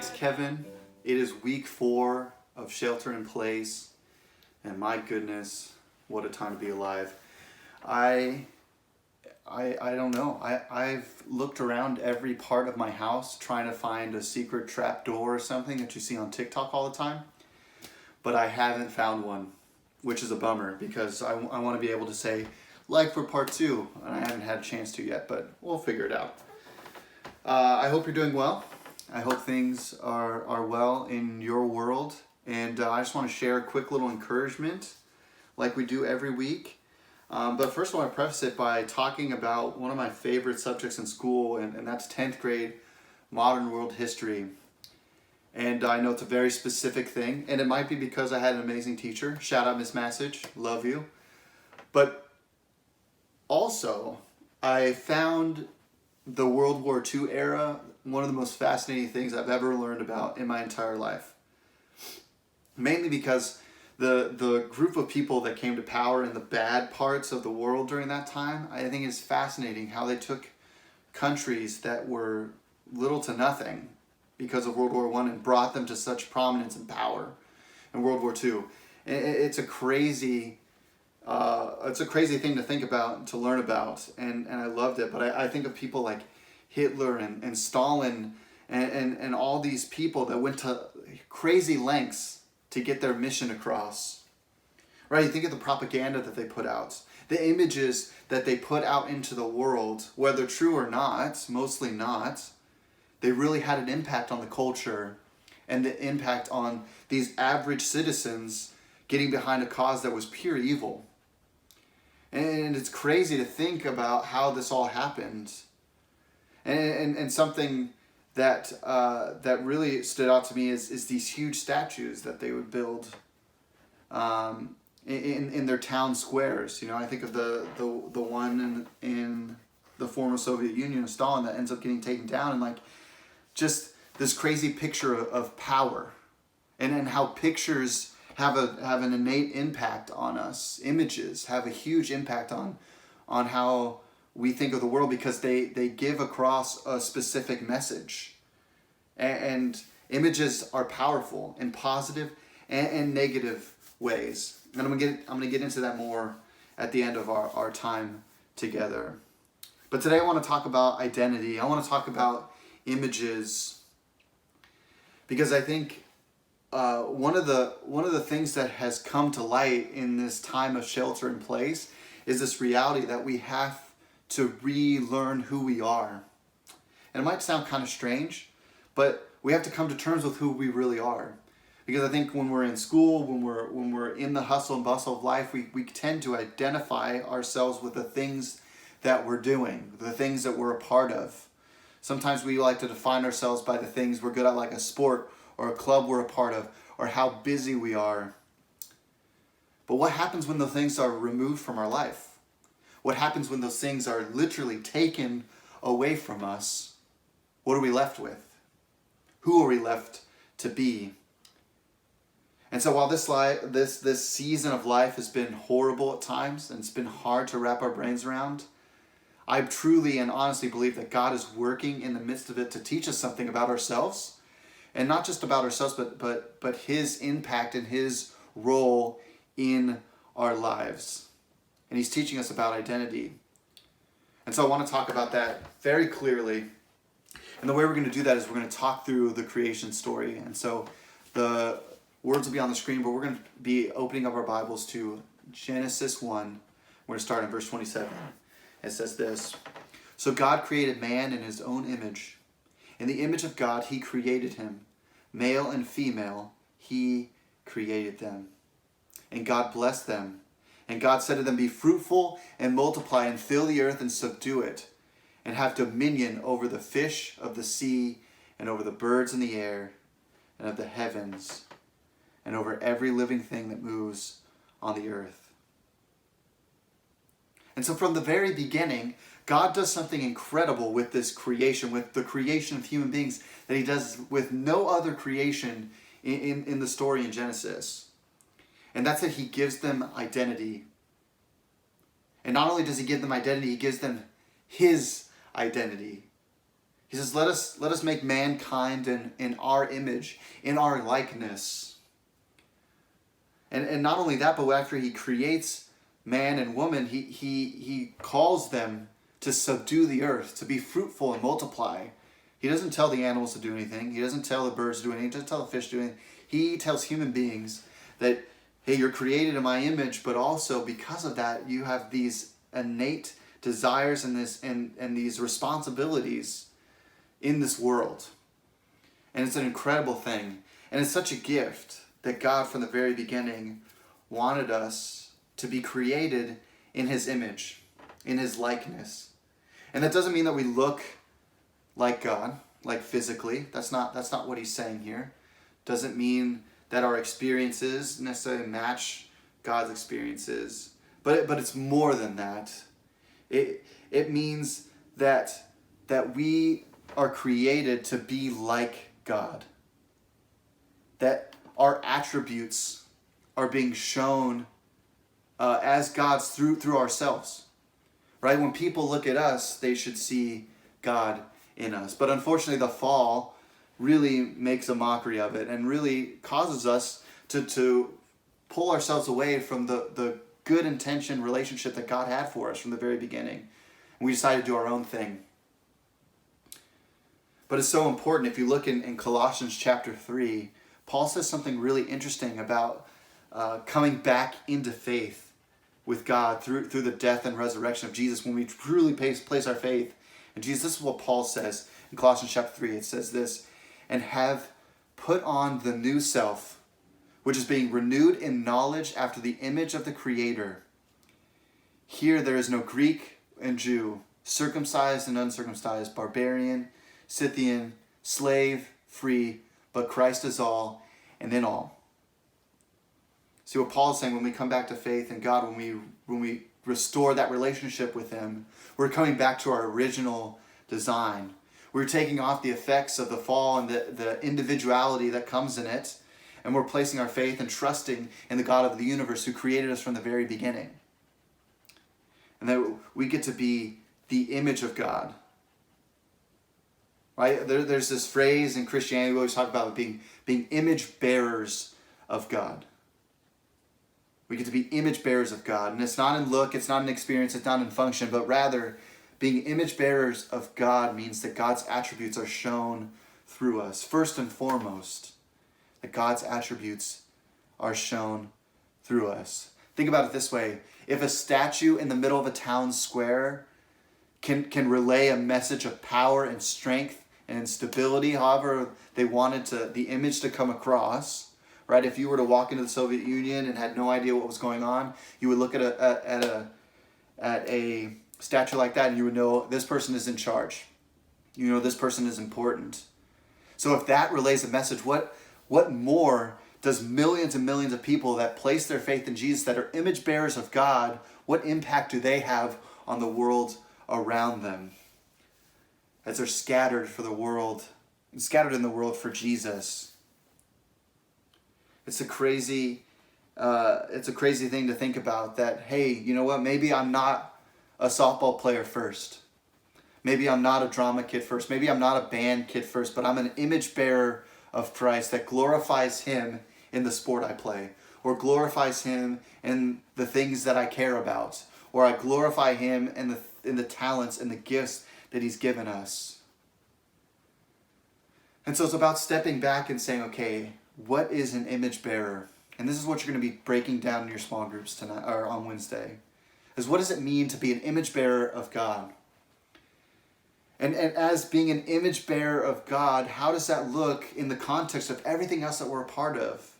it's Kevin. It is week 4 of Shelter in Place, and my goodness, what a time to be alive. I don't know. I've looked around every part of my house trying to find a secret trap door or something that you see on TikTok all the time, but I haven't found one, which is a bummer because I want to be able to say, like for part 2, and I haven't had a chance to yet, but we'll figure it out. I hope you're doing well. I hope things are well in your world, and I just want to share a quick little encouragement like we do every week. But first I want to preface it by talking about one of my favorite subjects in school, and that's 10th grade modern world history. And I know it's a very specific thing, and it might be because I had an amazing teacher. Shout out Miss Massage, love you. But also, I found the World War II era one of the most fascinating things I've ever learned about in my entire life. Mainly because the group of people that came to power in the bad parts of the world during that time, I think it's fascinating how they took countries that were little to nothing because of World War I and brought them to such prominence and power in World War II. It's a crazy thing to think about and to learn about, and I loved it. But I think of people like Hitler and Stalin and all these people that went to crazy lengths to get their mission across. Right? You think of the propaganda that they put out, the images that they put out into the world, whether true or not, mostly not, they really had an impact on the culture and the impact on these average citizens getting behind a cause that was pure evil. And it's crazy to think about how this all happened. And something that that really stood out to me is these huge statues that they would build in their town squares. You know, I think of the one in the former Soviet Union of Stalin that ends up getting taken down, and like just this crazy picture of power, and how pictures have an innate impact on us. Images have a huge impact on how we think of the world because they give across a specific message. And images are powerful in positive and negative ways. And I'm gonna get into that more at the end of our time together. But today I want to talk about identity. I want to talk about images because I think one of the things that has come to light in this time of shelter in place is this reality that we have to relearn who we are. And it might sound kind of strange, but we have to come to terms with who we really are. Because I think when we're in school, when we're in the hustle and bustle of life, we tend to identify ourselves with the things that we're doing, the things that we're a part of. Sometimes we like to define ourselves by the things we're good at, like a sport or a club we're a part of, or how busy we are. But what happens when those things are removed from our life? What happens when those things are literally taken away from us? What are we left with? Who are we left to be? And so while this season of life has been horrible at times, and it's been hard to wrap our brains around, I truly and honestly believe that God is working in the midst of it to teach us something about ourselves. And not just about ourselves, but His impact and His role in our lives. And He's teaching us about identity. And so I want to talk about that very clearly. And the way we're going to do that is we're going to talk through the creation story. And so the words will be on the screen, but we're going to be opening up our Bibles to Genesis 1. We're going to start in verse 27. It says this: "So God created man in His own image. In the image of God He created him. Male and female He created them. And God blessed them. And God said to them, 'Be fruitful and multiply and fill the earth and subdue it, and have dominion over the fish of the sea and over the birds in the air and of the heavens and over every living thing that moves on the earth.'" And so from the very beginning, God does something incredible with this creation, with the creation of human beings, that He does with no other creation in the story in Genesis. And that's that He gives them identity. And not only does He give them identity, He gives them His identity. He says, let us make mankind in our image, in our likeness. And not only that, but after he creates man and woman, he calls them to subdue the earth, to be fruitful and multiply. He doesn't tell the animals to do anything. He doesn't tell the birds to do anything. He doesn't tell the fish to do anything. He tells human beings that, hey, you're created in my image, but also because of that, you have these innate desires and these responsibilities in this world. And it's an incredible thing. And it's such a gift that God, from the very beginning, wanted us to be created in his image, in his likeness. And that doesn't mean that we look like God, like physically. That's not what he's saying here. Doesn't mean that our experiences necessarily match God's experiences. But it's more than that. It means that we are created to be like God. That our attributes are being shown as God's through ourselves. Right? When people look at us, they should see God in us. But unfortunately, the fall really makes a mockery of it and really causes us to pull ourselves away from the good intention relationship that God had for us from the very beginning. And we decided to do our own thing. But it's so important. If you look in Colossians chapter 3, Paul says something really interesting about coming back into faith with God through the death and resurrection of Jesus. When we truly place our faith in Jesus, this is what Paul says in Colossians chapter 3. It says this, and have put on the new self, which is being renewed in knowledge after the image of the Creator. Here there is no Greek and Jew, circumcised and uncircumcised, barbarian, Scythian, slave, free, but Christ is all and in all. See what Paul is saying, when we come back to faith in God, when we restore that relationship with him, we're coming back to our original design. We're taking off the effects of the fall and the individuality that comes in it, and we're placing our faith and trusting in the God of the universe who created us from the very beginning. And that we get to be the image of God. Right? There's this phrase in Christianity we always talk about being image bearers of God. We get to be image bearers of God. And it's not in look, it's not in experience, it's not in function, but rather being image bearers of God means that God's attributes are shown through us. First and foremost, that God's attributes are shown through us. Think about it this way. If a statue in the middle of a town square can relay a message of power and strength and stability, however they wanted the image to come across, right? If you were to walk into the Soviet Union and had no idea what was going on, you would look at a statue like that and you would know this person is in charge. You know this person is important. So if that relays a message, what more does millions and millions of people that place their faith in Jesus, that are image bearers of God, what impact do they have on the world around them as they're scattered in the world for Jesus? It's a crazy thing to think about, that, hey, you know what, maybe I'm not a softball player first. Maybe I'm not a drama kid first. Maybe I'm not a band kid first, but I'm an image bearer of Christ that glorifies him in the sport I play, or glorifies him in the things that I care about, or I glorify him in the talents and the gifts that he's given us. And so it's about stepping back and saying, okay, what is an image bearer? And this is what you're going to be breaking down in your small groups tonight or on Wednesday. Is what does it mean to be an image bearer of God? And as being an image bearer of God, how does that look in the context of everything else that we're a part of?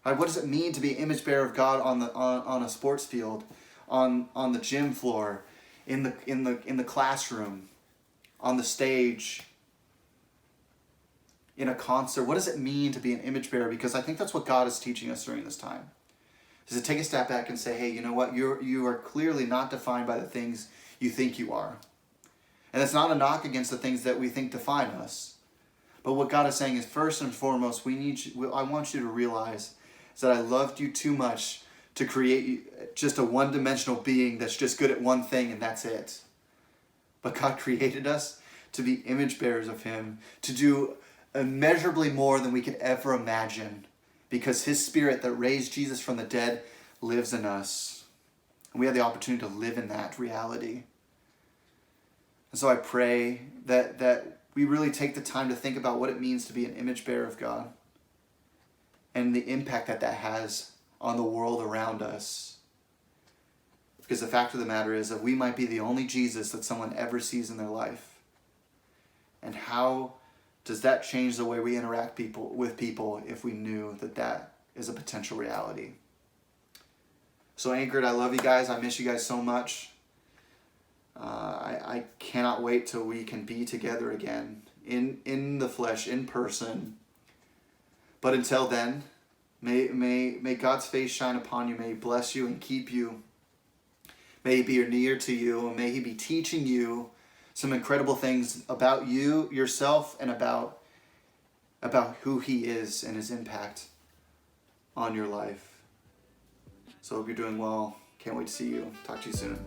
Right, what does it mean to be an image bearer of God on a sports field, on the gym floor, in the classroom, on the stage, in a concert? What does it mean to be an image bearer? Because I think that's what God is teaching us during this time. Is to take a step back and say, hey, you know what? You are clearly not defined by the things you think you are. And it's not a knock against the things that we think define us. But what God is saying is, first and foremost, I want you to realize is that I loved you too much to create just a one-dimensional being that's just good at one thing and that's it. But God created us to be image bearers of him, to do immeasurably more than we could ever imagine, because his Spirit that raised Jesus from the dead lives in us. And we have the opportunity to live in that reality. And so I pray that we really take the time to think about what it means to be an image bearer of God and the impact that has on the world around us. Because the fact of the matter is that we might be the only Jesus that someone ever sees in their life. And how does that change the way we interact with people if we knew that that is a potential reality? So Anchored, I love you guys. I miss you guys so much. I cannot wait till we can be together again in the flesh, in person. But until then, may God's face shine upon you. May he bless you and keep you. May he be near to you, and may he be teaching you some incredible things about you, yourself, and about who he is and his impact on your life. So hope you're doing well. Can't wait to see you. Talk to you soon.